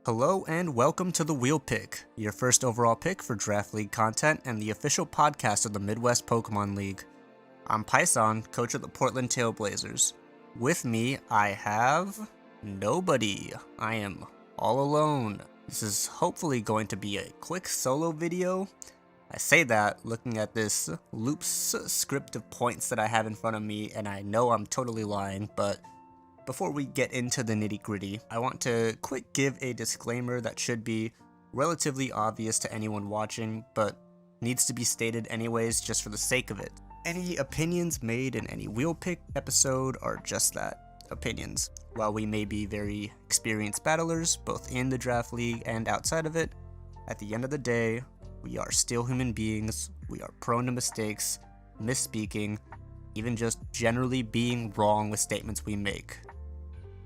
Hello and welcome to the Wheel Pick, your first overall pick for Draft League content and the official podcast of the Midwest Pokemon League. I'm Pison, coach of the Portland Trailblazers. With me, I have nobody. I am all alone. This is hopefully going to be a quick solo video. I say that looking at this loop's script of points that I have in front of me, and I know I'm totally lying, but before we get into the nitty-gritty, I want to quick give a disclaimer that should be relatively obvious to anyone watching, but needs to be stated anyways just for the sake of it. Any opinions made in any Wheel Pick episode are just that, opinions. While we may be very experienced battlers, both in the Draft League and outside of it, at the end of the day, we are still human beings, we are prone to mistakes, misspeaking, even just generally being wrong with statements we make.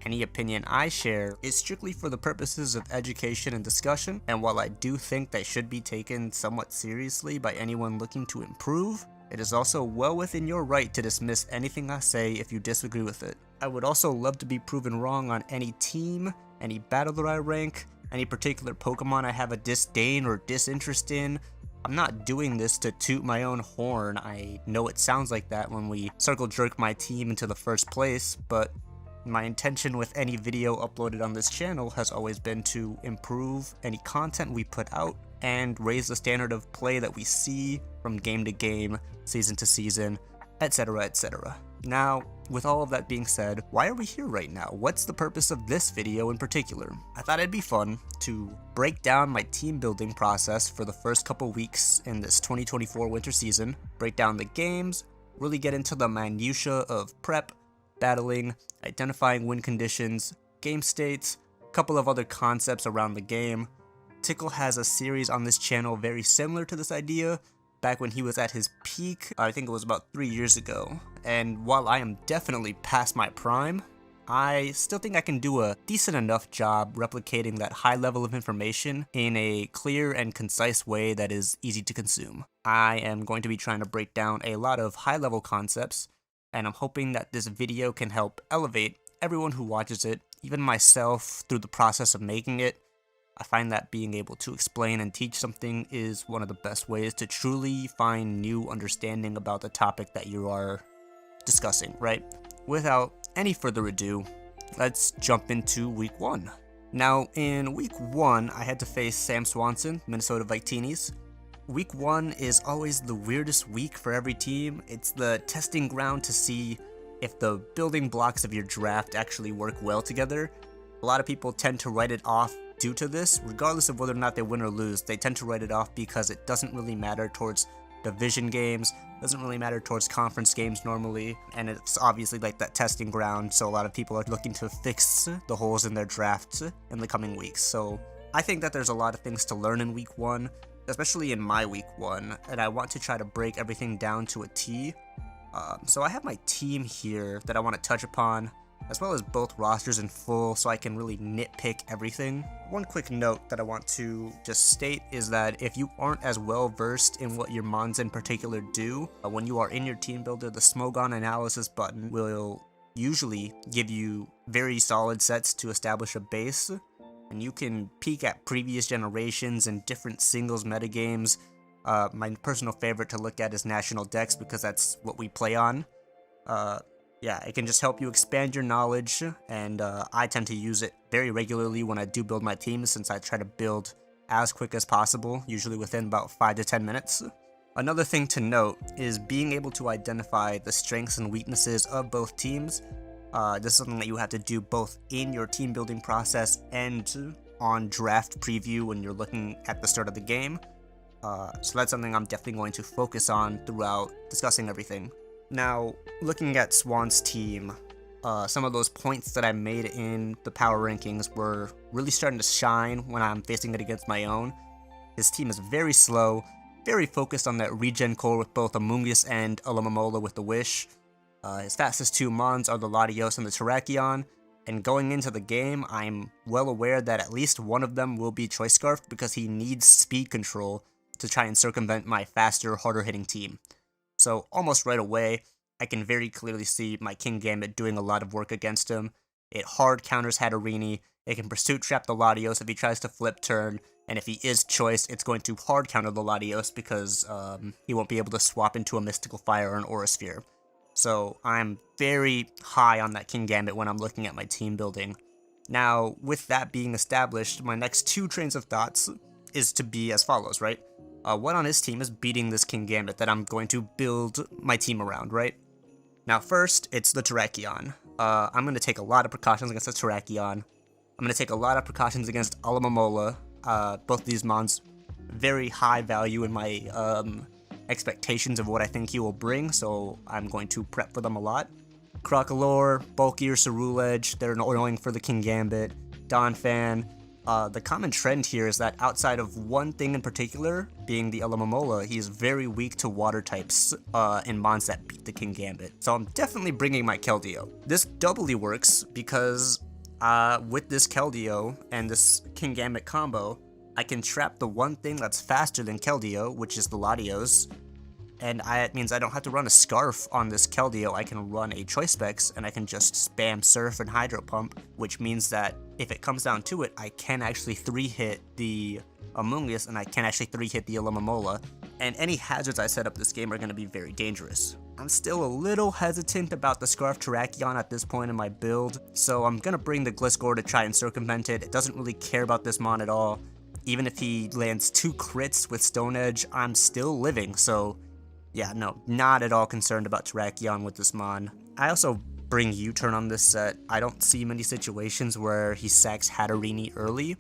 Any opinion I share is strictly for the purposes of education and discussion, and while I do think they should be taken somewhat seriously by anyone looking to improve, it is also well within your right to dismiss anything I say if you disagree with it. I would also love to be proven wrong on any team, any battler I rank, any particular Pokemon I have a disdain or disinterest in. I'm not doing this to toot my own horn. I know it sounds like that when we circle jerk my team into the first place, but my intention with any video uploaded on this channel has always been to improve any content we put out and raise the standard of play that we see from game to game, season to season, etc, etc. Now, with all of that being said, why are we here right now? What's the purpose of this video in particular? I thought it'd be fun to break down my team building process for the first couple weeks in this 2024 winter season, break down the games, really get into the minutia of prep, battling, identifying win conditions, game states, a couple of other concepts around the game. Tickle has a series on this channel very similar to this idea, back when he was at his peak, I think it was about 3 years ago, and while I am definitely past my prime, I still think I can do a decent enough job replicating that high level of information in a clear and concise way that is easy to consume. I am going to be trying to break down a lot of high level concepts, and I'm hoping that this video can help elevate everyone who watches it, even myself, through the process of making it. I find that being able to explain and teach something is one of the best ways to truly find new understanding about the topic that you are discussing, right? Without any further ado, let's jump into week 1. Now, in week 1, I had to face Sam Swanson, Minnesota Victinis. Week 1 is always the weirdest week for every team. It's the testing ground to see if the building blocks of your draft actually work well together. A lot of people tend to write it off due to this, regardless of whether or not they win or lose. They tend to write it off because it doesn't really matter towards division games, doesn't really matter towards conference games normally, and it's obviously like that testing ground, so a lot of people are looking to fix the holes in their drafts in the coming weeks. So I think that there's a lot of things to learn in week 1, especially in my week 1, and I want to try to break everything down to a T. So I have my team here that I want to touch upon, as well as both rosters in full, so I can really nitpick everything. One quick note that I want to just state is that if you aren't as well versed in what your mons in particular do, when you are in your team builder, the Smogon analysis button will usually give you very solid sets to establish a base, and you can peek at previous generations and different singles metagames. My personal favorite to look at is National Dex because that's what we play on. Yeah, it can just help you expand your knowledge, and I tend to use it very regularly when I do build my teams, since I try to build as quick as possible, usually within about 5 to 10 minutes. Another thing to note is being able to identify the strengths and weaknesses of both teams. This is something that you have to do both in your team building process and on draft preview when you're looking at the start of the game. So that's something I'm definitely going to focus on throughout discussing everything. Now, looking at Swan's team, some of those points that I made in the power rankings were really starting to shine when I'm facing it against my own. His team is very slow, very focused on that regen core with both Amoonguss and Alomomola with the Wish. His fastest 2 mons are the Latios and the Terrakion, and going into the game, I'm well aware that at least one of them will be Choice Scarf because he needs speed control to try and circumvent my faster, harder hitting team. So almost right away, I can very clearly see my King Gambit doing a lot of work against him, It hard counters Hatterini, it can Pursuit Trap the Latios if he tries to flip turn, and if he is choiced, it's going to hard counter the Latios because he won't be able to swap into a Mystical Fire or an Aura Sphere. So I'm very high on that Kingambit when I'm looking at my team building. Now, with that being established, my next 2 trains of thoughts is to be as follows, right? What on his team is beating this Kingambit that I'm going to build my team around, right? Now first, it's the Terrakion. I'm going to take a lot of precautions against the Terrakion. I'm going to take a lot of precautions against Alomomola. Both of these mons, very high value in my expectations of what I think he will bring, so I'm going to prep for them a lot. Crocolore, bulkier Ceruledge, they're annoying for the Kingambit. Donphan. The common trend here is that outside of one thing in particular, being the Alomomola, he's very weak to water types in mons that beat the Kingambit. So I'm definitely bringing my Keldeo. This doubly works because with this Keldeo and this Kingambit combo, I can trap the one thing that's faster than Keldeo, which is the Latios, and it means I don't have to run a Scarf on this Keldeo. I can run a Choice Specs, and I can just spam Surf and Hydro Pump, which means that if it comes down to it, I can actually 3-hit the Amoonguss, and I can actually 3-hit the Alomomola, and any hazards I set up this game are going to be very dangerous. I'm still a little hesitant about the Scarf Terrakion at this point in my build, so I'm going to bring the Gliscor to try and circumvent it. It doesn't really care about this mon at all. Even if he lands 2 crits with Stone Edge, I'm still living, so yeah, no, not at all concerned about Terrakion with this mon. I also bring U-Turn on this set. I don't see many situations where he sacks Hatterini early,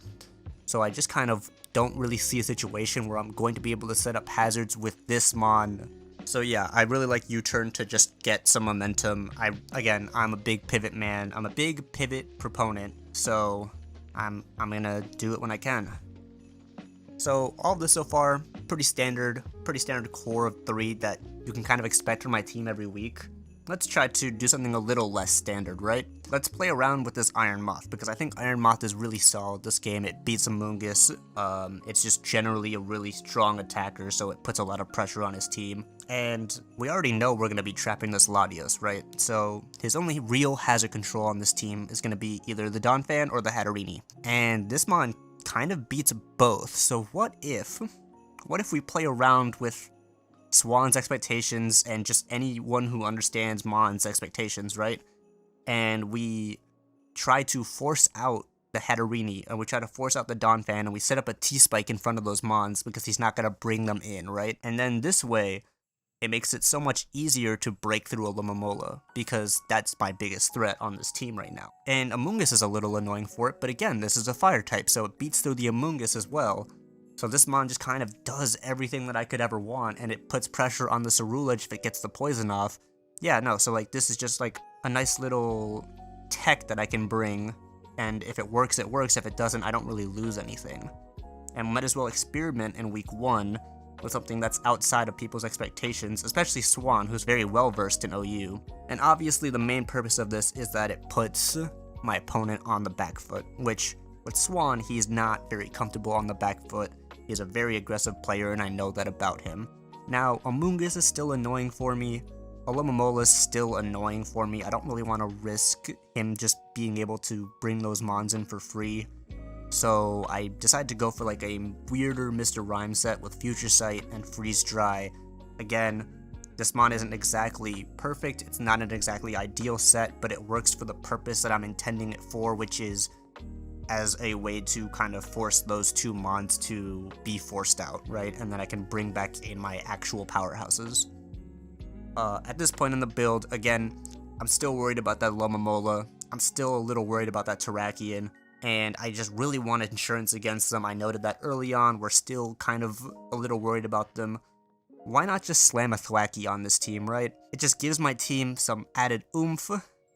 so I just kind of don't really see a situation where I'm going to be able to set up hazards with this mon. So yeah, I really like U-Turn to just get some momentum. Again, I'm a big pivot man. I'm a big pivot proponent, so I'm gonna do it when I can. So all of this so far, pretty standard core of 3 that you can kind of expect from my team every week. Let's try to do something a little less standard, right? Let's play around with this Iron Moth, because I think Iron Moth is really solid this game. It beats Amoonguss. It's just generally a really strong attacker, so it puts a lot of pressure on his team. And we already know we're going to be trapping this Latios, right? So his only real hazard control on this team is going to be either the Donphan or the Hatterini. And this mon kind of beats both, so what if we play around with Swan's expectations and just anyone who understands Mon's expectations, right? And we try to force out the Hatterini, and we try to force out the Donphan, and we set up a T-Spike in front of those Mons because he's not going to bring them in, right? And then this way, it makes it so much easier to break through a Alomomola, because that's my biggest threat on this team right now. And Amoonguss is a little annoying for it, but again, this is a fire type, so it beats through the Amoonguss as well. So this mon just kind of does everything that I could ever want, and it puts pressure on the Ceruledge if it gets the poison off. Yeah, no, so like this is just like a nice little tech that I can bring, and if it works, it works. If it doesn't, I don't really lose anything. And might as well experiment in week 1 with something that's outside of people's expectations, especially Swan, who's very well versed in OU. And obviously the main purpose of this is that it puts my opponent on the back foot, which with Swan, he's not very comfortable on the back foot. He's a very aggressive player, and I know that about him. Now, Amoonguss is still annoying for me. Alomomola is still annoying for me. I don't really want to risk him just being able to bring those mons in for free. So I decided to go for like a weirder Mr. Rhyme set with Future Sight and Freeze Dry. Again, this mon isn't exactly perfect, it's not an exactly ideal set, but it works for the purpose that I'm intending it for, which is as a way to kind of force those 2 mons to be forced out, right? And then I can bring back in my actual powerhouses. At this point in the build, again, I'm still worried about that Alomomola. I'm still a little worried about that Terrakion. And I just really wanted insurance against them. I noted that early on, we're still kind of a little worried about them. Why not just slam a Thwackey on this team, right? It just gives my team some added oomph.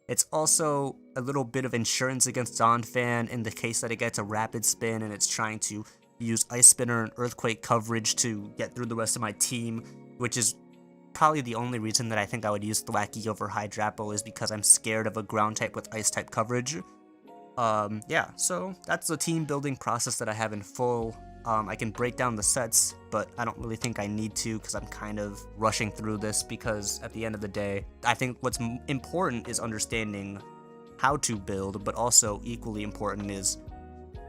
It's also a little bit of insurance against Donphan in the case that it gets a Rapid Spin and it's trying to use Ice Spinner and Earthquake coverage to get through the rest of my team, which is probably the only reason that I think I would use Thwackey over Hydrapple is because I'm scared of a ground type with Ice type coverage. Yeah, so that's the team building process that I have in full. I can break down the sets, but I don't really think I need to because I'm kind of rushing through this because at the end of the day, I think what's important is understanding how to build, but also equally important is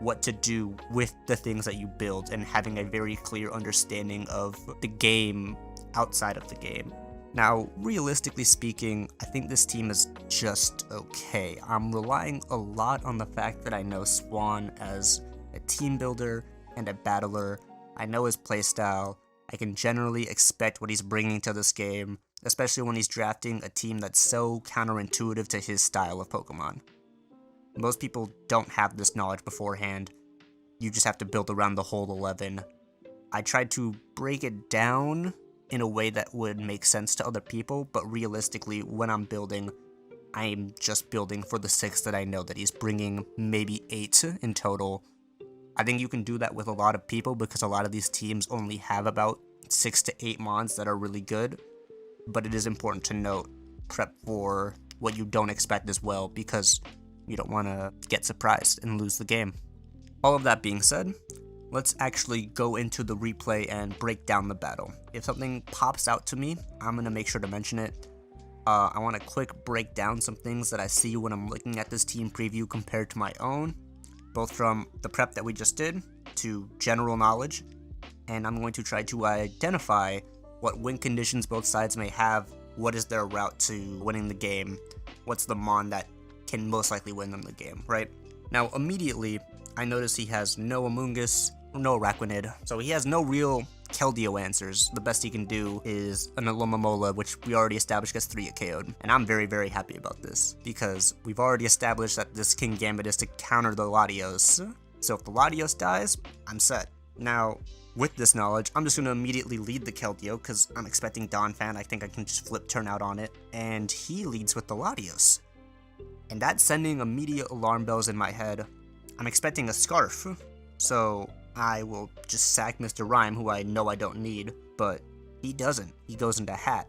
what to do with the things that you build and having a very clear understanding of the game outside of the game. Now, realistically speaking, I think this team is just okay. I'm relying a lot on the fact that I know Swan as a team builder and a battler. I know his playstyle. I can generally expect what he's bringing to this game, especially when he's drafting a team that's so counterintuitive to his style of Pokemon. Most people don't have this knowledge beforehand. You just have to build around the whole 11. I tried to break it down in a way that would make sense to other people, but realistically, when I'm building, I'm just building for the 6 that I know that he's bringing, maybe 8 in total. I think you can do that with a lot of people because a lot of these teams only have about 6 to 8 mons that are really good, but it is important to note, prep for what you don't expect as well, because you don't want to get surprised and lose the game. All of that being said, let's actually go into the replay and break down the battle. If something pops out to me, I'm going to make sure to mention it. I want to quick break down some things that I see when I'm looking at this team preview compared to my own, both from the prep that we just did to general knowledge, and I'm going to try to identify what win conditions both sides may have, what is their route to winning the game, what's the mon that can most likely win them the game, right? Now, immediately, I notice he has no Amoonguss, no Araquanid, so he has no real Keldeo answers. The best he can do is an Alomomola, which we already established gets 3 KO'd, and I'm very, very happy about this, because we've already established that this King Gambit is to counter the Latios, so if the Latios dies, I'm set. Now, with this knowledge, I'm just going to immediately lead the Keldeo, because I'm expecting Donphan. I think I can just flip turn out on it, and he leads with the Latios. And that's sending immediate alarm bells in my head. I'm expecting a Scarf, so I will just sack Mr. Rhyme, who I know I don't need, but he doesn't. He goes into Hat.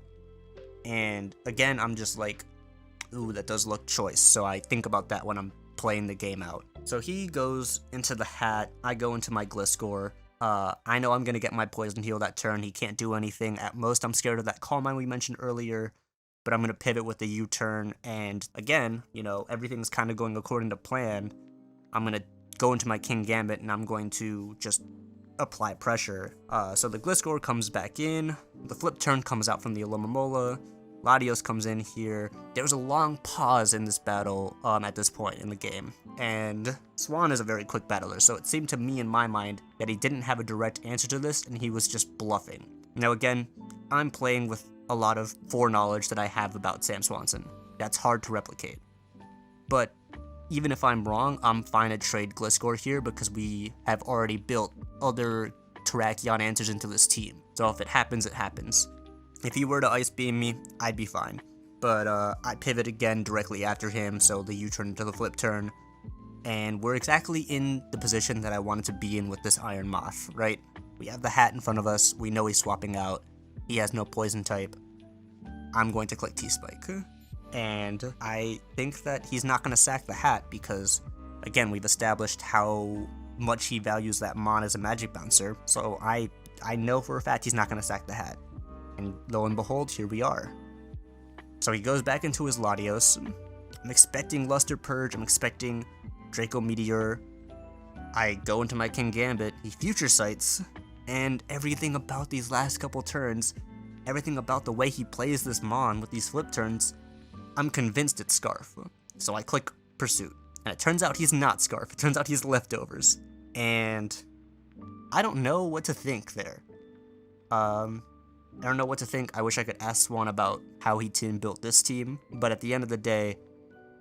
And again, I'm just like, ooh, that does look choice, so I think about that when I'm playing the game out. So he goes into the Hat, I go into my Gliscor. I know I'm going to get my Poison Heal that turn, he can't do anything. At most, I'm scared of that Calm Mind we mentioned earlier, but I'm going to pivot with the U-turn, and again, you know, everything's kind of going according to plan. I'm going to go into my King Gambit, and I'm going to just apply pressure. So the Gliscor comes back in, the flip turn comes out from the Alomomola, Latios comes in here. There was a long pause in this battle at this point in the game, and Swan is a very quick battler, so it seemed to me in my mind that he didn't have a direct answer to this, and he was just bluffing. Now again, I'm playing with a lot of foreknowledge that I have about Sam Swanson. That's hard to replicate. But even if I'm wrong, I'm fine to trade Gliscor here because we have already built other Terrakion answers into this team. So if it happens, it happens. If he were to Ice Beam me, I'd be fine. But I pivot again directly after him, so the U-turn into the flip turn. And we're exactly in the position that I wanted to be in with this Iron Moth, right? We have the Hat in front of us, we know he's swapping out, he has no poison type. I'm going to click T-Spike. And I think that he's not going to sack the Hat because, again, we've established how much he values that mon as a magic bouncer, so I know for a fact he's not going to sack the Hat. And lo and behold, here we are. So he goes back into his Latios. I'm expecting Luster Purge, I'm expecting Draco Meteor. I go into my King Gambit, he Future Sights, and everything about these last couple turns, everything about the way he plays this mon with these flip turns, I'm convinced it's Scarf. So I click Pursuit, and it turns out he's not Scarf, it turns out he's Leftovers. And I don't know what to think there. I don't know what to think. I wish I could ask Swan about how he team built this team, but at the end of the day,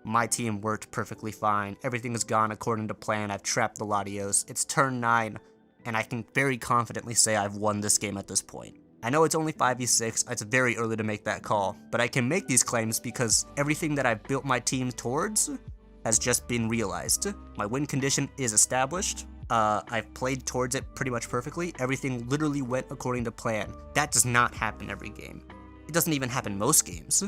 my team worked perfectly fine. Everything has gone according to plan. I've trapped the Latios. It's turn 9, and I can very confidently say I've won this game at this point. I know it's only 5v6, it's very early to make that call, but I can make these claims because everything that I've built my team towards has just been realized. My win condition is established. I've played towards it pretty much perfectly. Everything literally went according to plan. That does not happen every game. It doesn't even happen most games.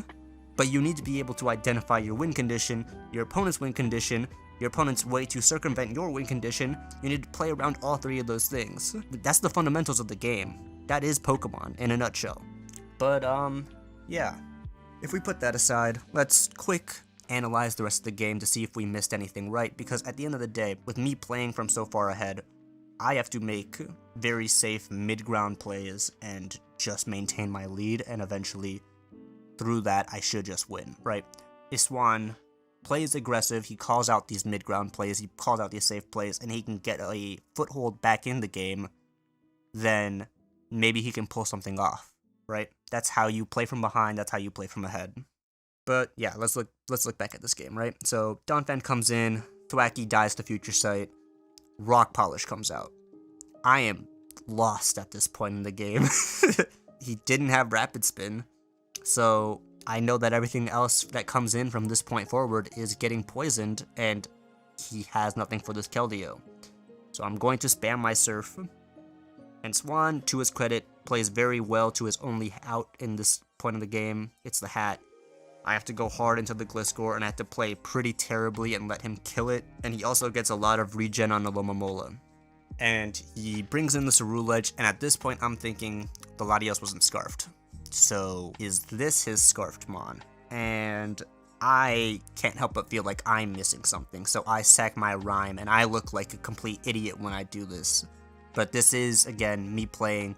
But you need to be able to identify your win condition, your opponent's win condition, your opponent's way to circumvent your win condition. You need to play around all three of those things. That's the fundamentals of the game. That is Pokemon in a nutshell. But, yeah. If we put that aside, let's quick analyze the rest of the game to see if we missed anything right, because at the end of the day, with me playing from so far ahead, I have to make very safe mid-ground plays and just maintain my lead, and eventually, through that, I should just win, right? Iswan plays aggressive, he calls out these mid-ground plays, he calls out these safe plays, and he can get a foothold back in the game, then maybe he can pull something off, right? That's how you play from behind, that's how you play from ahead. But yeah, let's look back at this game, right? So Donphan comes in, Thwacky dies to Future Sight, Rock Polish comes out. I am lost at this point in the game. He didn't have Rapid Spin, so I know that everything else that comes in from this point forward is getting poisoned, and he has nothing for this Keldeo. So I'm going to spam my Surf. And Swan, to his credit, plays very well to his only out in this point of the game. It's the Hat. I have to go hard into the Gliscor, and I have to play pretty terribly and let him kill it. And he also gets a lot of regen on the Lomomola. And he brings in the Ceruledge, and at this point I'm thinking the Latios wasn't Scarfed. So is this his Scarfed Mon? And I can't help but feel like I'm missing something. So I sack my Rhyme, and I look like a complete idiot when I do this. But this is, again, me playing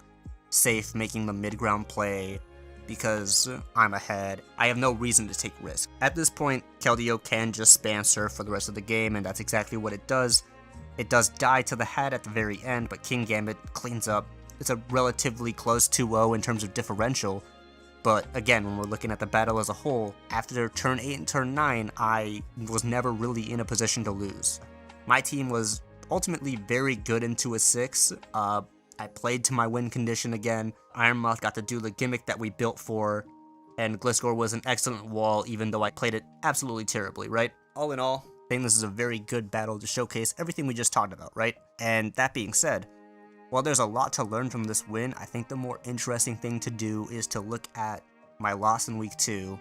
safe, making the mid-ground play, because I'm ahead. I have no reason to take risk. At this point, Keldeo can just spam Surf for the rest of the game, and that's exactly what it does. It does die to the Hat at the very end, but King Gambit cleans up. It's a relatively close 2-0 in terms of differential, but again, when we're looking at the battle as a whole, after turn 8 and turn 9, I was never really in a position to lose. My team was ultimately very good into a 6. I played to my win condition again. Ironmoth got to do the gimmick that we built for, and Gliscor was an excellent wall, even though I played it absolutely terribly, right? All in all, I think this is a very good battle to showcase everything we just talked about, right? And that being said, while there's a lot to learn from this win, I think the more interesting thing to do is to look at my loss in week 2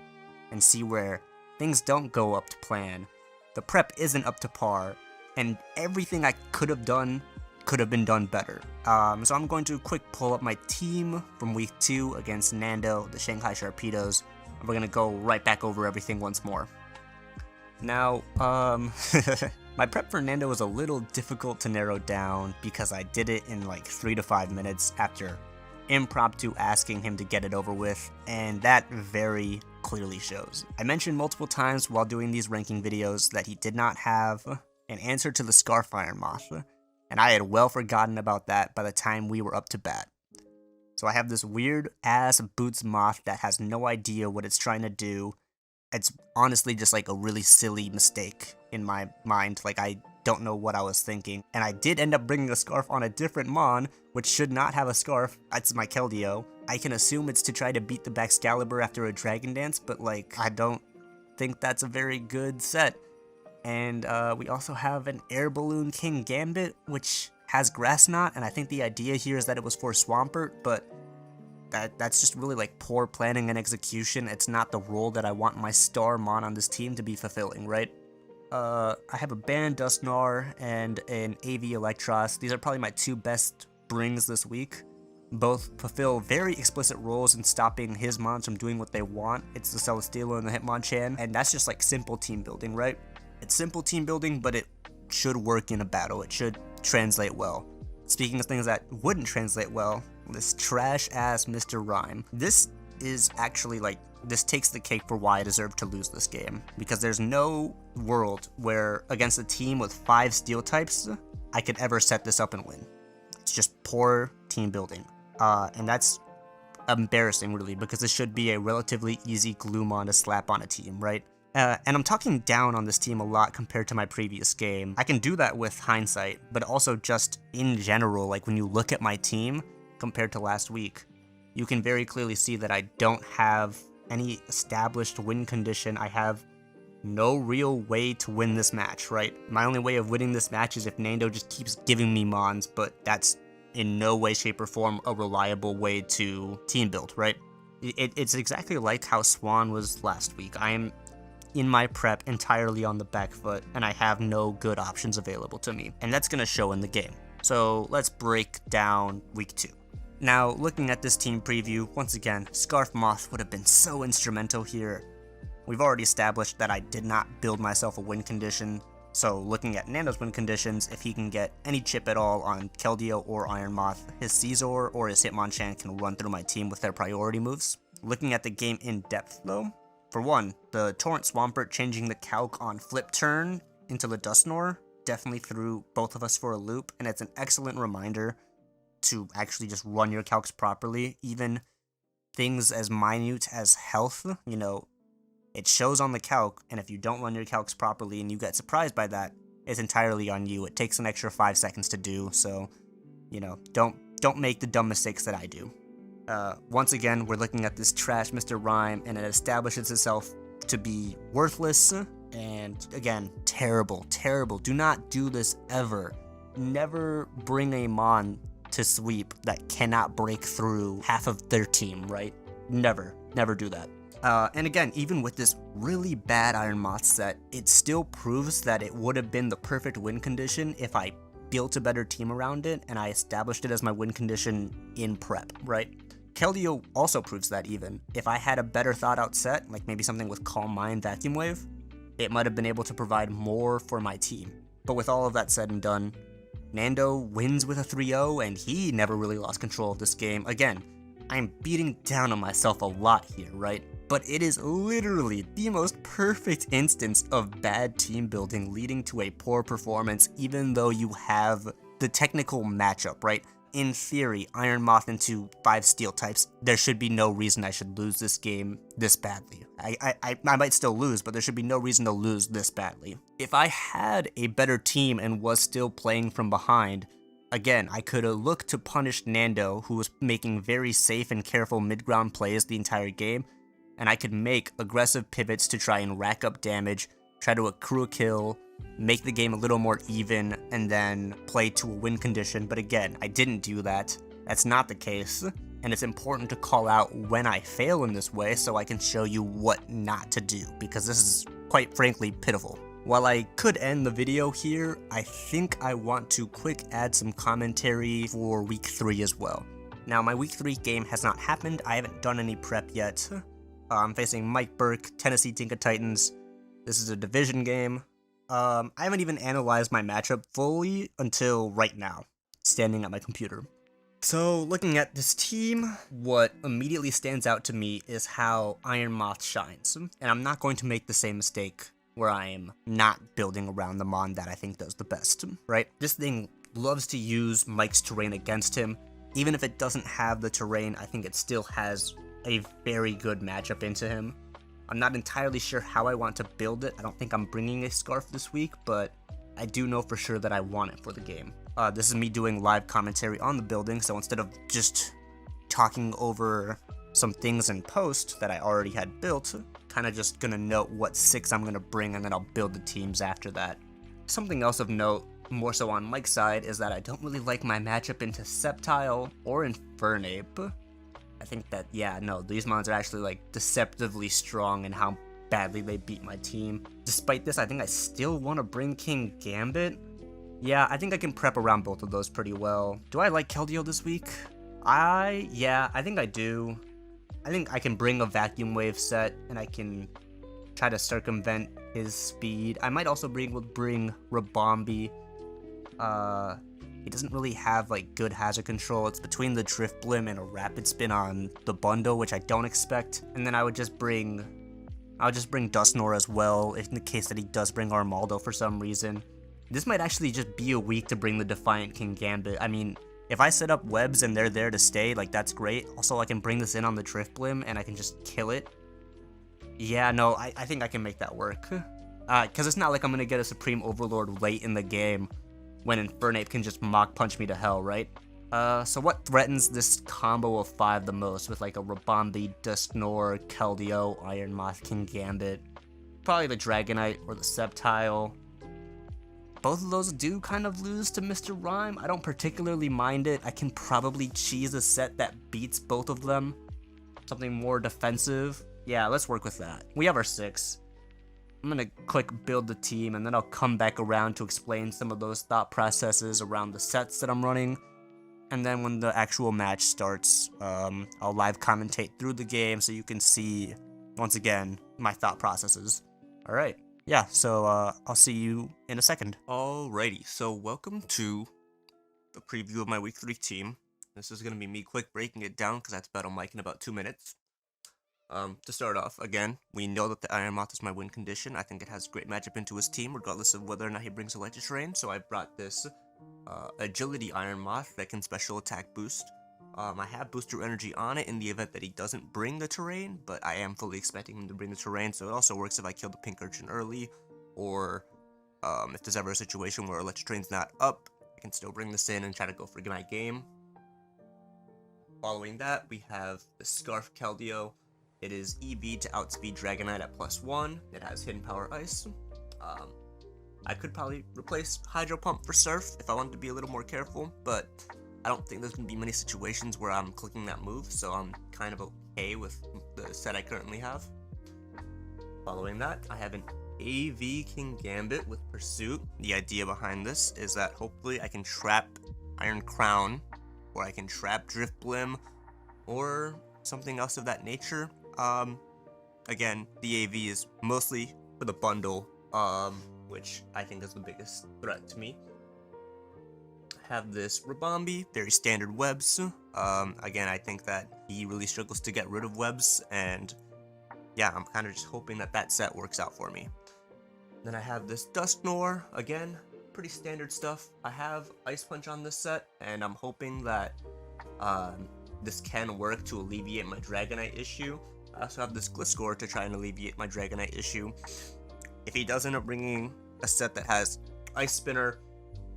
and see where things don't go up to plan, the prep isn't up to par, and everything I could have done could have been done better. So I'm going to quick pull up my team from week 2 against Nando, the Shanghai Sharpedos, and we're going to go right back over everything once more. Now, my prep for Nando was a little difficult to narrow down because I did it in like 3 to 5 minutes after impromptu asking him to get it over with, and that very clearly shows. I mentioned multiple times while doing these ranking videos that he did not have an answer to the Scarf Iron Moth, and I had well forgotten about that by the time we were up to bat. So I have this weird ass Boots Moth that has no idea what it's trying to do. It's honestly just like a really silly mistake in my mind, like I don't know what I was thinking. And I did end up bringing a Scarf on a different Mon, which should not have a Scarf. That's my Keldeo. I can assume it's to try to beat the Baxcalibur after a Dragon Dance, but like, I don't think that's a very good set. And we also have an Air Balloon King Gambit, which has Grass Knot, and I think the idea here is that it was for Swampert, but that's just really like poor planning and execution. It's not the role that I want my star Mon on this team to be fulfilling, right? I have a Band Dusknar and an AV Electros. These are probably my 2 best brings this week. Both fulfill very explicit roles in stopping his Mons from doing what they want. It's the Celesteela and the Hitmonchan, and that's just like simple team building, right? It's simple team building, but it should work in a battle. It should translate well. Speaking of things that wouldn't translate well, this trash-ass Mr. Rhyme. This is actually like, this takes the cake for why I deserve to lose this game. Because there's no world where against a team with 5 steel types, I could ever set this up and win. It's just poor team building. And that's embarrassing really, because this should be a relatively easy Gloomon to slap on a team, right? And I'm talking down on this team a lot compared to my previous game. I can do that with hindsight, but also just in general, like when you look at my team compared to last week, you can very clearly see that I don't have any established win condition. I have no real way to win this match, right? My only way of winning this match is if Nando just keeps giving me Mons, but that's in no way, shape, or form a reliable way to team build, right? It's exactly like how Swan was last week. I am in my prep entirely on the back foot, and I have no good options available to me, and that's going to show in the game. So let's break down week 2. Now, looking at this team preview, once again, Scarf Moth would have been so instrumental here. We've already established that I did not build myself a win condition, so looking at Nando's win conditions, if he can get any chip at all on Keldeo or Iron Moth, his Caesar or his Hitmonchan can run through my team with their priority moves. Looking at the game in depth though, for one, the Torrent Swampert changing the calc on flip turn into the Dusknoir definitely threw both of us for a loop, and it's an excellent reminder to actually just run your calcs properly. Even things as minute as health, you know, it shows on the calc, and if you don't run your calcs properly and you get surprised by that, it's entirely on you. It takes an extra 5 seconds to do, so, you know, don't make the dumb mistakes that I do. Once again, we're looking at this trash Mr. Rhyme, and it establishes itself to be worthless, and again, terrible, terrible. Do not do this ever. Never bring a Mon to sweep that cannot break through half of their team, right? Never do that. And again, even with this really bad Iron Moth set, it still proves that it would have been the perfect win condition if I built a better team around it and I established it as my win condition in prep, right? Keldeo also proves that even. If I had a better thought out set, like maybe something with Calm Mind, Vacuum Wave, it might have been able to provide more for my team. But with all of that said and done, Nando wins with a 3-0, and he never really lost control of this game. Again, I'm beating down on myself a lot here, right? But it is literally the most perfect instance of bad team building leading to a poor performance, even though you have the technical matchup, right? In theory, Iron Moth into 5 Steel types, there should be no reason I should lose this game this badly. I might still lose, but there should be no reason to lose this badly. If I had a better team and was still playing from behind, again, I could have looked to punish Nando, who was making very safe and careful mid-ground plays the entire game, and I could make aggressive pivots to try and rack up damage, try to accrue a kill, make the game a little more even, and then play to a win condition. But again, I didn't do that. That's not the case, and it's important to call out when I fail in this way so I can show you what not to do, because this is, quite frankly, pitiful. While I could end the video here, I think I want to quick add some commentary for Week 3 as well. Now, my Week 3 game has not happened. I haven't done any prep yet. I'm facing Mike Burke, Tennessee Tinker Titans. This is a division game. I haven't even analyzed my matchup fully until right now, standing at my computer. So, looking at this team, what immediately stands out to me is how Iron Moth shines. And I'm not going to make the same mistake where I am not building around the Mon that I think does the best, right? This thing loves to use Mike's terrain against him. Even if it doesn't have the terrain, I think it still has a very good matchup into him. I'm not entirely sure how I want to build it. I don't think I'm bringing a Scarf this week, but I do know for sure that I want it for the game. This is me doing live commentary on the building, so instead of just talking over some things in post that I already had built, kind of just gonna note what 6 I'm gonna bring, and then I'll build the teams after that. Something else of note, more so on Mike's side, is that I don't really like my matchup into Sceptile or Infernape. I think that, yeah, no, these mons are actually, like, deceptively strong in how badly they beat my team. Despite this, I think I still want to bring King Gambit. Yeah, I think I can prep around both of those pretty well. Do I like Keldeo this week? Yeah, I think I do. I think I can bring a Vacuum Wave set, and I can try to circumvent his speed. I might also bring Rabombi. He doesn't really have, like, good hazard control. It's between the Drift Blim and a Rapid Spin on the bundle, which I don't expect. And then I would just bring Dusknoir as well, in the case that he does bring Armaldo for some reason. This might actually just be a week to bring the Defiant King Gambit. I mean, if I set up webs and they're there to stay, like, that's great. Also, I can bring this in on the Drift Blim and I can just kill it. Yeah, no, I think I can make that work. Because it's not like I'm going to get a Supreme Overlord late in the game when Infernape can just Mach Punch me to hell, right? So what threatens this combo of 5 the most, with like a Rabombi, Dusknoir, Keldeo, Iron Moth, King Gambit? Probably the Dragonite or the Sceptile. Both of those do kind of lose to Mr. Rhyme. I don't particularly mind it. I can probably cheese a set that beats both of them. Something more defensive. Yeah, let's work with that. We have our 6. I'm gonna click build the team, and then I'll come back around to explain some of those thought processes around the sets that I'm running. And then when the actual match starts, I'll live commentate through the game so you can see, once again, my thought processes. All right. Yeah, so I'll see you in a second. Alrighty, so welcome to the preview of my week 3 team. This is going to be me quick breaking it down because I have to battle Mike in about 2 minutes. To start off, again, we know that the Iron Moth is my win condition. I think it has great matchup into his team, regardless of whether or not he brings Electric Terrain. So I brought this Agility Iron Moth that can special attack boost. I have Booster Energy on it in the event that he doesn't bring the terrain, but I am fully expecting him to bring the terrain, so it also works if I kill the Pink Urchin early, or if there's ever a situation where Electric Terrain's not up, I can still bring this in and try to go for my game. Following that, we have the Scarf Keldeo. It is EV to outspeed Dragonite at +1. It has Hidden Power Ice. I could probably replace Hydro Pump for Surf if I wanted to be a little more careful, but I don't think there's going to be many situations where I'm clicking that move, so I'm kind of okay with the set I currently have. Following that, I have an AV King Gambit with Pursuit. The idea behind this is that hopefully I can trap Iron Crown, or I can trap Drift Blim, or something else of that nature. Again, the AV is mostly for the bundle, which I think is the biggest threat to me. Have this Rabombi, very standard webs. Again, I think that he really struggles to get rid of webs, and yeah, I'm kind of just hoping that that set works out for me. Then I have this Dusknoir, again, pretty standard stuff. I have Ice Punch on this set, and I'm hoping that this can work to alleviate my Dragonite issue. I also have this Gliscor to try and alleviate my Dragonite issue. If he does end up bringing a set that has Ice Spinner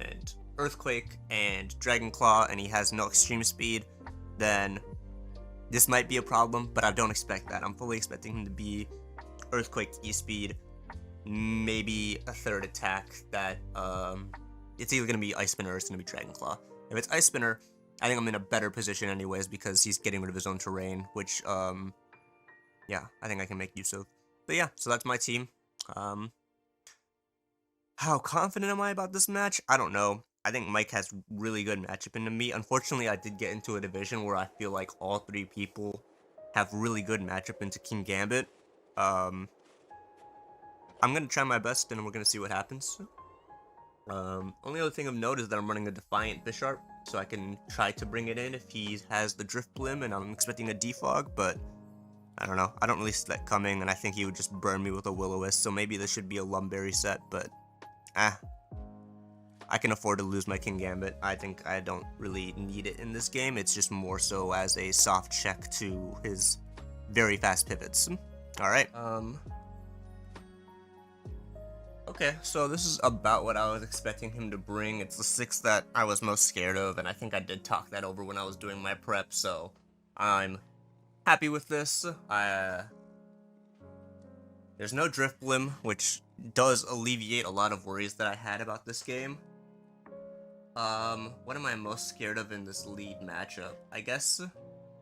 and Earthquake and Dragon Claw, and he has no extreme speed, then this might be a problem, but I don't expect that. I'm fully expecting him to be Earthquake E-Speed, maybe a third attack that, it's either going to be Ice Spinner or it's going to be Dragon Claw. If it's Ice Spinner, I think I'm in a better position anyways because he's getting rid of his own terrain, which, yeah, I think I can make use of. But yeah, so that's my team. How confident am I about this match? I don't know. I think Mike has really good matchup into me. Unfortunately, I did get into a division where I feel like all 3 people have really good matchup into King Gambit. I'm going to try my best and we're going to see what happens. Only other thing of note is that I'm running a Defiant Bisharp, so I can try to bring it in if he has the Drift Blim and I'm expecting a Defog, but I don't know. I don't really see that coming, and I think he would just burn me with a Will-O-Wisp, so maybe this should be a Lumberry set, but I can afford to lose my King Gambit. I think I don't really need it in this game. It's just more so as a soft check to his very fast pivots. Alright, okay, so this is about what I was expecting him to bring. It's the 6 that I was most scared of, and I think I did talk that over when I was doing my prep, so I'm happy with this. There's no Drift Blim, which does alleviate a lot of worries that I had about this game. What am I most scared of in this lead matchup? I guess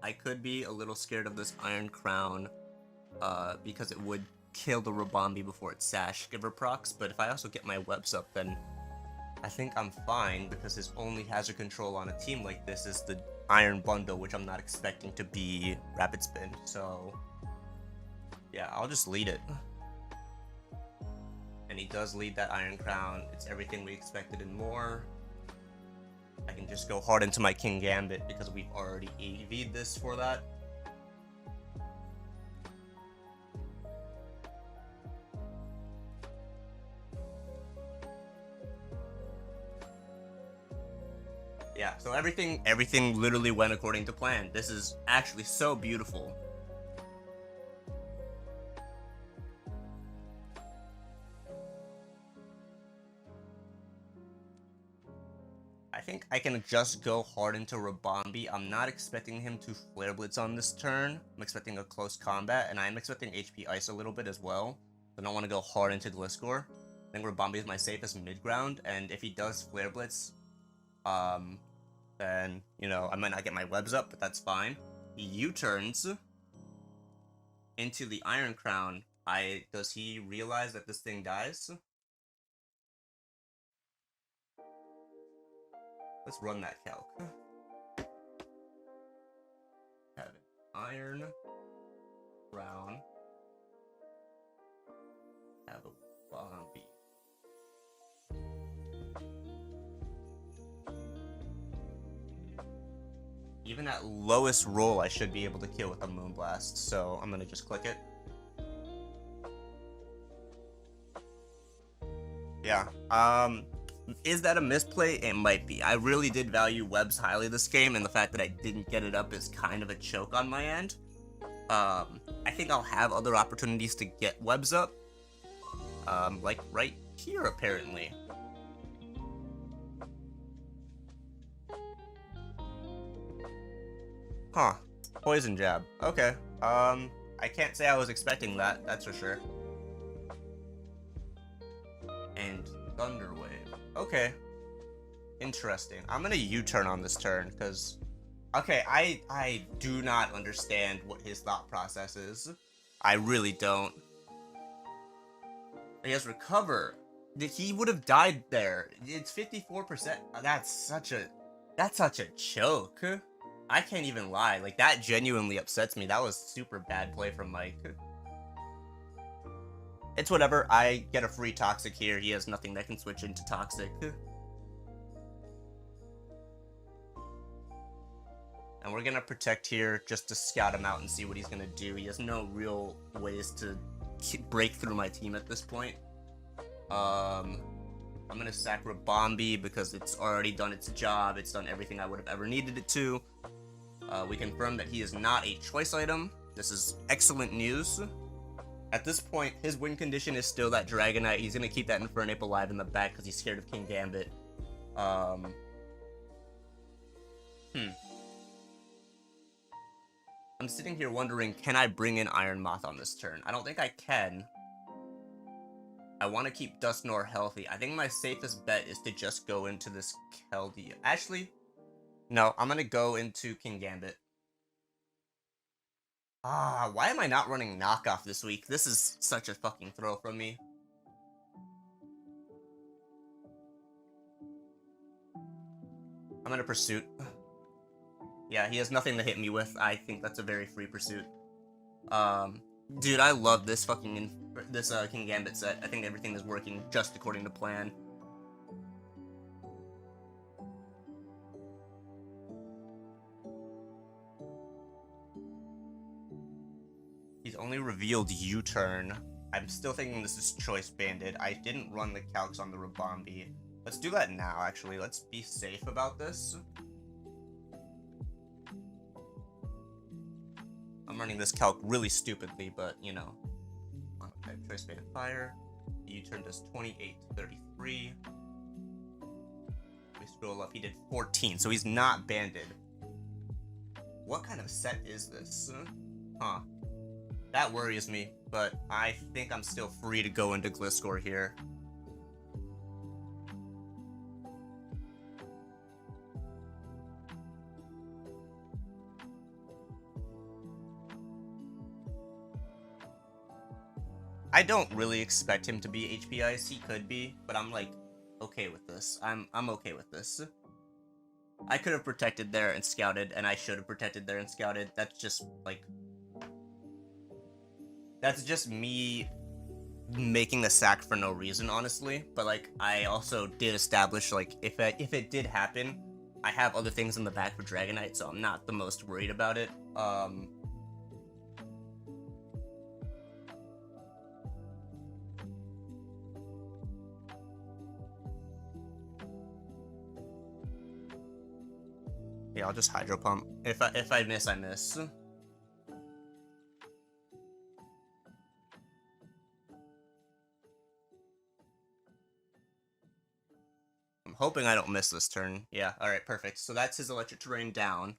I could be a little scared of this Iron Crown, because it would kill the Rabombi before its Sash Giver procs, but if I also get my webs up, then I think I'm fine, because his only hazard control on a team like this is the Iron Bundle, which I'm not expecting to be Rapid Spin, so yeah, I'll just lead it. And he does lead that Iron Crown. It's everything we expected and more. I can just go hard into my King Gambit because we've already EV'd this for that. Yeah, so everything literally went according to plan. This is actually so beautiful. I think I can just go hard into Rabombi. I'm not expecting him to Flare Blitz on this turn. I'm expecting a close combat, and I'm expecting HP Ice a little bit as well. I don't want to go hard into Gliscor. I think Rabombi is my safest mid-ground, and if he does Flare Blitz, then, you know, I might not get my webs up, but that's fine. He U-turns into the Iron Crown. Does he realize that this thing dies? Let's run that calc. Have an Iron Crown Even at lowest roll, I should be able to kill with a Moonblast, so I'm gonna just click it. Yeah, is that a misplay? It might be. I really did value webs highly this game, and the fact that I didn't get it up is kind of a choke on my end. I think I'll have other opportunities to get webs up, like right here, apparently. Huh. Poison jab. Okay. I can't say I was expecting that, that's for sure. And Thunder Wave. Okay. Interesting. I'm gonna U-turn on this turn, because... Okay, I do not understand what his thought process is. I really don't. He has Recover. He would have died there. It's 54%. That's such a choke. I can't even lie. Like, that genuinely upsets me. That was super bad play from Mike. It's whatever. I get a free Toxic here. He has nothing that can switch into Toxic. And we're gonna Protect here just to scout him out and see what he's gonna do. He has no real ways to break through my team at this point. I'm gonna sack Rabombi because it's already done its job. It's done everything I would have ever needed it to. We confirm that he is not a choice item. This is excellent news. At this point, his win condition is still that Dragonite. He's gonna keep that Infernape alive in the back because he's scared of King Gambit. I'm sitting here wondering, can I bring in Iron Moth on this turn? I don't think I can. I want to keep Dusknoir healthy. I think my safest bet is to just go into this Keldeo. Actually, no, I'm going to go into King Gambit. Why am I not running Knockoff this week? This is such a fucking throw from me. I'm going to Pursuit. Yeah, he has nothing to hit me with. I think that's a very free Pursuit. Dude, I love this fucking King Gambit set. I think everything is working just according to plan. He's only revealed U-turn. I'm still thinking this is Choice Banded. I didn't run the calcs on the Rabombi. Let's do that now, actually. Let's be safe about this. I'm running this calc really stupidly, but, you know. Okay, Choice Banded Fire. U-turn does 28 to 33. We scroll up, he did 14, so he's not banded. What kind of set is this? Huh. That worries me, but I think I'm still free to go into Gliscor here. I don't really expect him to be HP Ice. He could be, but I'm like okay with this. I'm okay with this. I could have protected there and scouted, and I should have protected there and scouted. That's just like that's just me making a sack for no reason, honestly. But like I also did establish like if it did happen, I have other things in the back for Dragonite, so I'm not the most worried about it. Yeah, I'll just Hydro Pump. If I miss, I miss. I'm hoping I don't miss this turn. Yeah, alright, perfect. So that's his Electric Terrain down.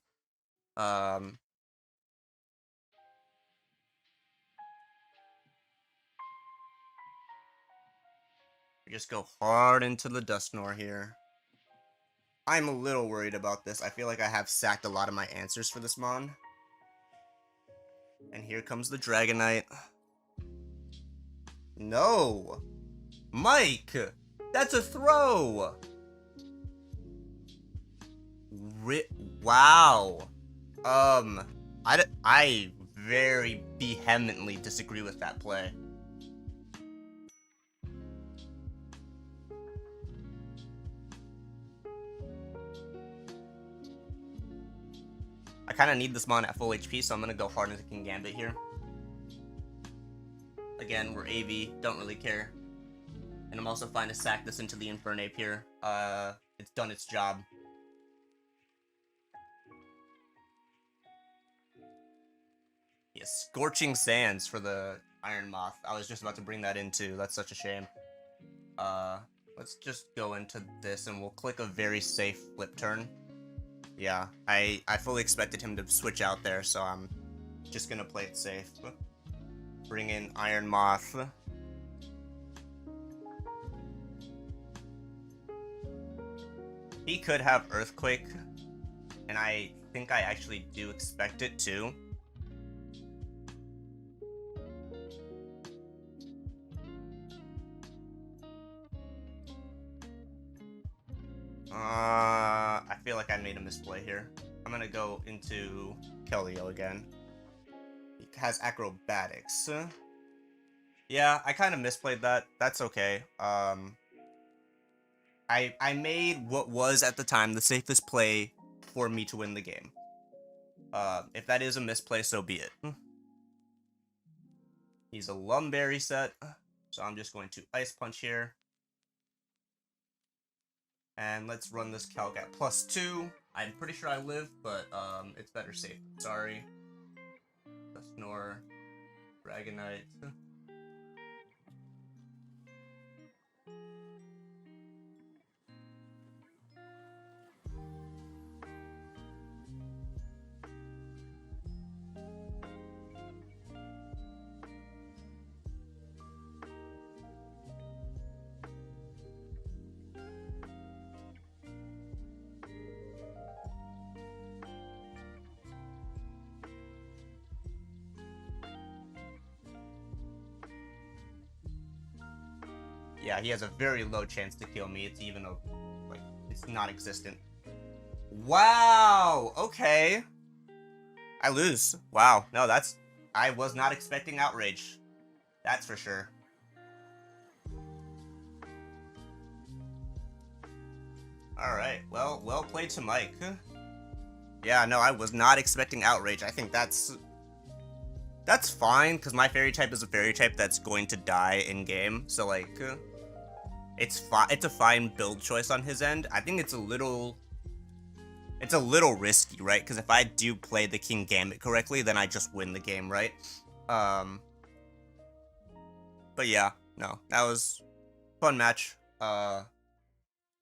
We just go hard into the Dusknoir here. I'm a little worried about this. I feel like I have sacked a lot of my answers for this Mon. And here comes the Dragonite. No! Mike! That's a throw! Wow. I very vehemently disagree with that play. I kind of need this mon at full HP, so I'm going to go hard into King Gambit here. Again, we're AV, don't really care. And I'm also fine to sack this into the Infernape here. It's done its job. Yes, Scorching Sands for the Iron Moth. I was just about to bring that in too. That's such a shame. Let's just go into this and we'll click a very safe flip turn. Yeah, I fully expected him to switch out there, so I'm just gonna play it safe. Bring in Iron Moth. He could have Earthquake, and I think I actually do expect it too. I feel like I made a misplay here. I'm gonna go into Keldeo again. He has Acrobatics. Yeah, I kind of misplayed that. That's okay. I made what was at the time the safest play for me to win the game. If that is a misplay, so be it. He's a Lumberry set, so I'm just going to Ice Punch here. And let's run this calc at +2. I'm pretty sure I live, but it's better safe. Sorry. Snore. Dragonite. Yeah, he has a very low chance to kill me. It's even it's non-existent. Wow, okay. I lose. Wow, no, I was not expecting Outrage. That's for sure. Alright, well played to Mike. Yeah, no, I was not expecting Outrage. I think that's fine, because my fairy type is a fairy type that's going to die in-game, so, like, it's a fine build choice on his end. I think it's a little risky, right? Because if I do play the King Gambit correctly, then I just win the game, right? But yeah, no, that was a fun match.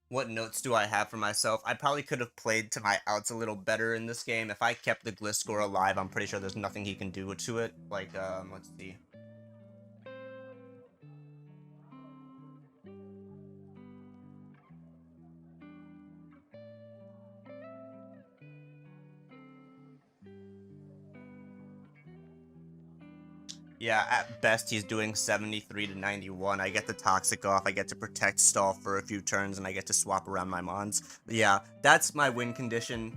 What notes do I have for myself? I probably could have played to my outs a little better in this game. If I kept the Gliscor alive, I'm pretty sure there's nothing he can do to it. Like, let's see. Yeah, at best he's doing 73 to 91. I get the Toxic off, I get to Protect Stall for a few turns, and I get to swap around my Mons. But yeah, that's my win condition.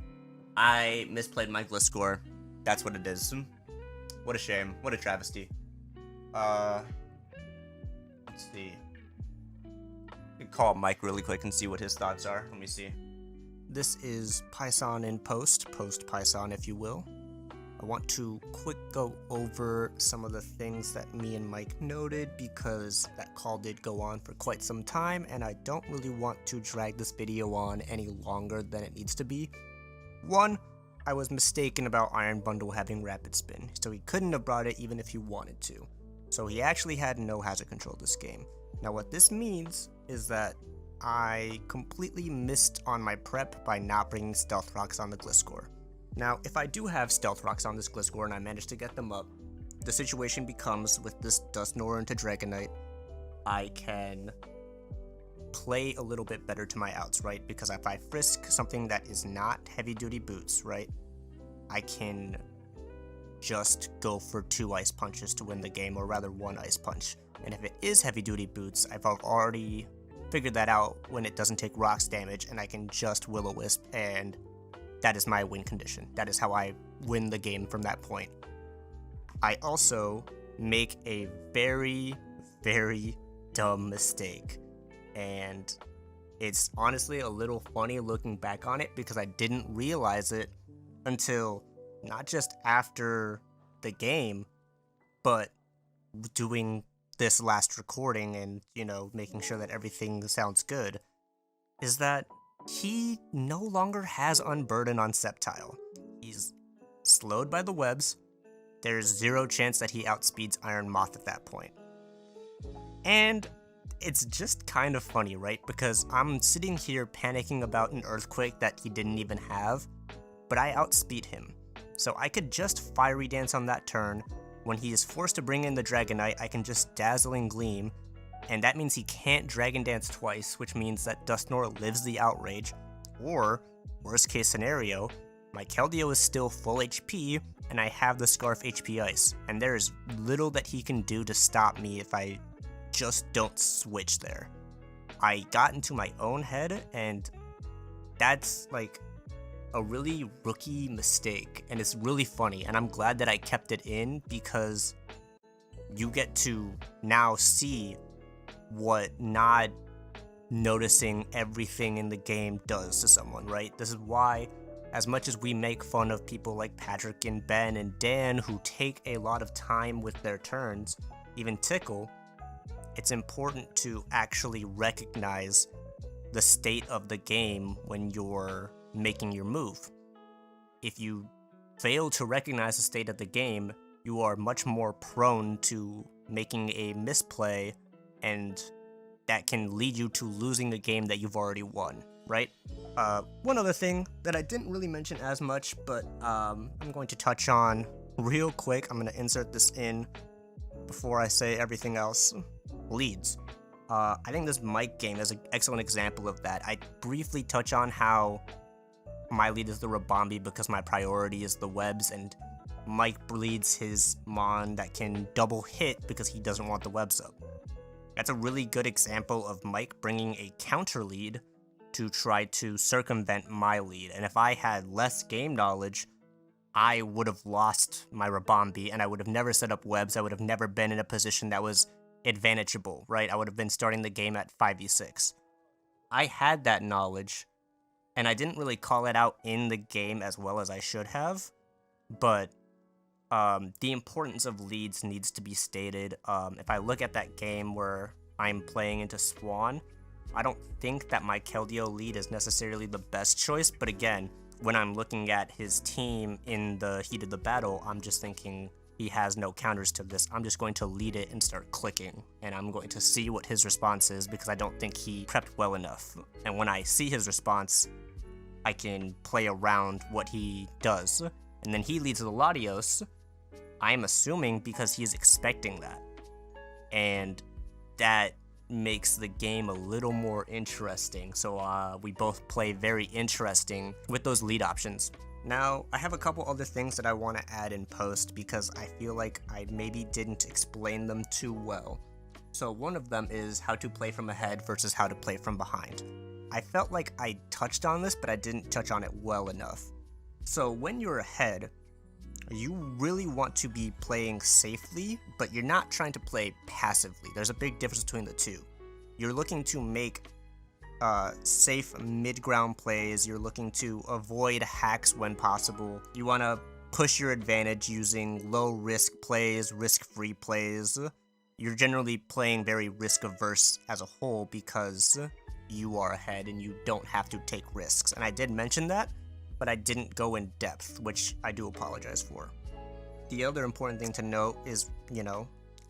I misplayed my Gliscor. That's what it is. What a shame. What a travesty. Let's see. I could call Mike really quick and see what his thoughts are. Let me see. This is Pison in post Pison if you will. I want to quick go over some of the things that me and Mike noted because that call did go on for quite some time and I don't really want to drag this video on any longer than it needs to be. One, I was mistaken about Iron Bundle having Rapid Spin, so he couldn't have brought it even if he wanted to. So he actually had no hazard control this game. Now what this means is that I completely missed on my prep by not bringing Stealth Rocks on the Gliscor. Now, if I do have Stealth Rocks on this Gliscor and I manage to get them up, the situation becomes with this Dusknoir into Dragonite, I can play a little bit better to my outs, right? Because if I frisk something that is not heavy duty boots, right, I can just go for 2 Ice Punches to win the game, or rather 1 Ice Punch. And if it is heavy duty boots, I've already figured that out when it doesn't take rocks damage and I can just Will-O-Wisp, and that is my win condition. That is how I win the game from that point. I also make a very, very dumb mistake. And it's honestly a little funny looking back on it because I didn't realize it until not just after the game, but doing this last recording and, making sure that everything sounds good, is that he no longer has Unburden on Sceptile. He's slowed by the webs. There's zero chance that he outspeeds Iron Moth at that point. And it's just kind of funny, right? Because I'm sitting here panicking about an Earthquake that he didn't even have, but I outspeed him. So I could just Fiery Dance on that turn. When he is forced to bring in the Dragonite, I can just Dazzling Gleam, and that means he can't Dragon Dance twice, which means that Dusknoir lives the Outrage, or, worst case scenario, my Keldeo is still full HP, and I have the Scarf HP Ice, and there is little that he can do to stop me if I just don't switch there. I got into my own head, and that's like a really rookie mistake, and it's really funny, and I'm glad that I kept it in because you get to now see what not noticing everything in the game does to someone, right? This is why, as much as we make fun of people like Patrick and Ben and Dan who take a lot of time with their turns, even Tickle, it's important to actually recognize the state of the game when you're making your move. If you fail to recognize the state of the game, you are much more prone to making a misplay, and that can lead you to losing a game that you've already won, right? One other thing that I didn't really mention as much, but I'm going to touch on real quick. I'm going to insert this in before I say everything else. Leads. I think this Mike game is an excellent example of that. I briefly touch on how my lead is the Rabombi because my priority is the webs, and Mike leads his Mon that can double hit because he doesn't want the webs up. That's a really good example of Mike bringing a counter lead to try to circumvent my lead, and if I had less game knowledge, I would have lost my Rabombi, and I would have never set up webs. I would have never been in a position that was advantageable, right? I would have been starting the game at 5v6. I had that knowledge, and I didn't really call it out in the game as well as I should have, but the importance of leads needs to be stated. If I look at that game where I'm playing into Swan, I don't think that my Keldeo lead is necessarily the best choice, but again, when I'm looking at his team in the heat of the battle, I'm just thinking he has no counters to this. I'm just going to lead it and start clicking, and I'm going to see what his response is because I don't think he prepped well enough. And when I see his response, I can play around what he does. And then he leads the Latios, I'm assuming because he's expecting that. And that makes the game a little more interesting. So we both play very interesting with those lead options. Now, I have a couple other things that I want to add in post because I feel like I maybe didn't explain them too well. So one of them is how to play from ahead versus how to play from behind. I felt like I touched on this, but I didn't touch on it well enough. So when you're ahead, you really want to be playing safely, but you're not trying to play passively. There's a big difference between the two. You're looking to make safe mid-ground plays. You're looking to avoid hacks when possible. You want to push your advantage using low-risk plays, risk-free plays. You're generally playing very risk-averse as a whole because you are ahead and you don't have to take risks. And I did mention that, but I didn't go in depth, which I do apologize for. The other important thing to note is,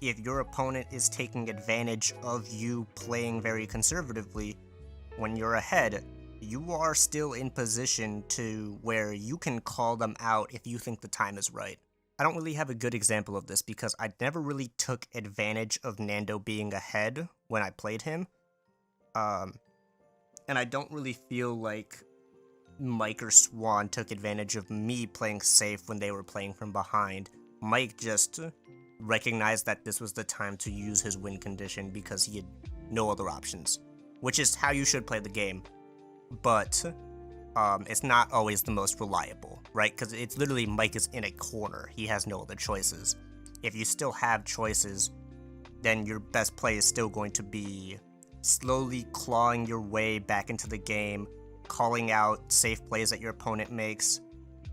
if your opponent is taking advantage of you playing very conservatively, when you're ahead, you are still in position to where you can call them out if you think the time is right. I don't really have a good example of this because I never really took advantage of Nando being ahead when I played him. And I don't really feel like Mike or Swan took advantage of me playing safe when they were playing from behind. Mike just recognized that this was the time to use his win condition because he had no other options, which is how you should play the game. But it's not always the most reliable, right? Because it's literally Mike is in a corner. He has no other choices. If you still have choices, then your best play is still going to be slowly clawing your way back into the game, calling out safe plays that your opponent makes,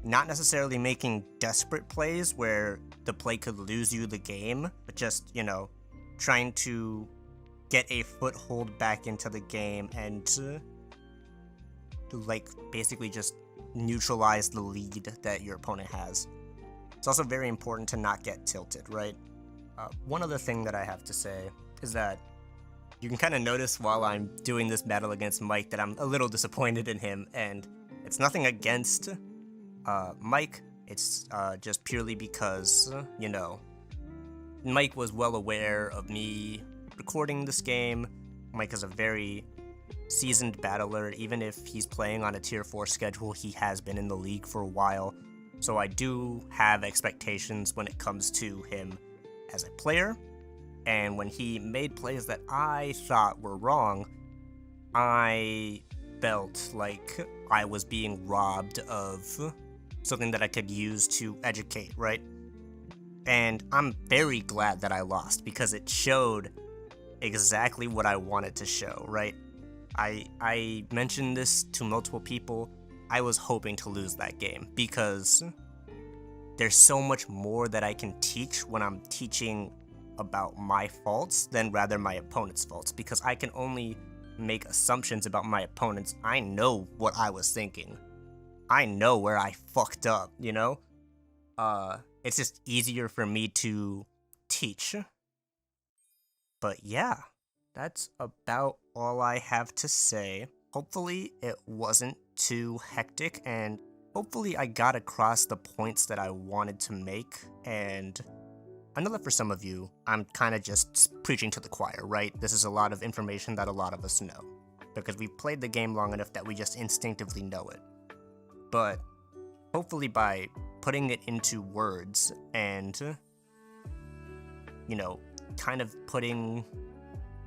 not necessarily making desperate plays where the play could lose you the game, but just, trying to get a foothold back into the game and to basically just neutralize the lead that your opponent has. It's also very important to not get tilted, right? One other thing that I have to say is that you can kind of notice while I'm doing this battle against Mike that I'm a little disappointed in him, and it's nothing against Mike. It's just purely because, Mike was well aware of me recording this game. Mike is a very seasoned battler. Even if he's playing on a tier 4 schedule, he has been in the league for a while. So I do have expectations when it comes to him as a player. And when he made plays that I thought were wrong, I felt like I was being robbed of something that I could use to educate, right? And I'm very glad that I lost because it showed exactly what I wanted to show, right? I mentioned this to multiple people. I was hoping to lose that game because there's so much more that I can teach when I'm teaching about my faults than rather my opponent's faults, because I can only make assumptions about my opponents. I know what I was thinking. I know where I fucked up, It's just easier for me to teach. But yeah, that's about all I have to say. Hopefully it wasn't too hectic, and hopefully I got across the points that I wanted to make. And I know that for some of you, I'm kind of just preaching to the choir, right? This is a lot of information that a lot of us know, because we've played the game long enough that we just instinctively know it. But hopefully by putting it into words and, kind of putting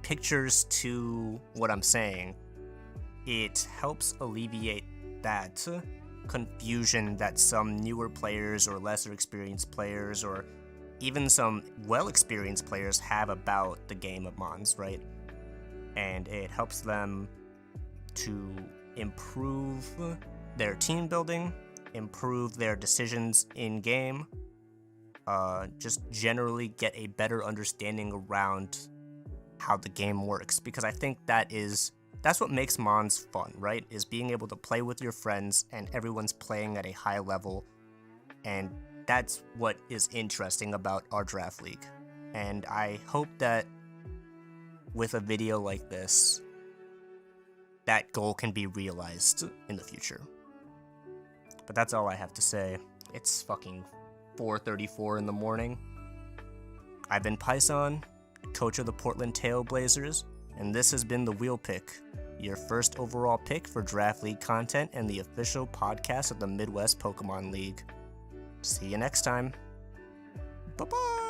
pictures to what I'm saying, it helps alleviate that confusion that some newer players or lesser experienced players or even some well-experienced players have about the game of Mons, right? And it helps them to improve their team building, improve their decisions in game, just generally get a better understanding around how the game works, because I think that's what makes Mons fun, right? Is being able to play with your friends and everyone's playing at a high level, and that's what is interesting about our draft league. And I hope that with a video like this, that goal can be realized in the future. But that's all I have to say. It's fucking 4:34 in the morning. I've been Pison, coach of the Portland Trail Blazers, and this has been the Wheel Pick, your first overall pick for Draft League content and the official podcast of the Midwest Pokemon League. See you next time. Bye-bye!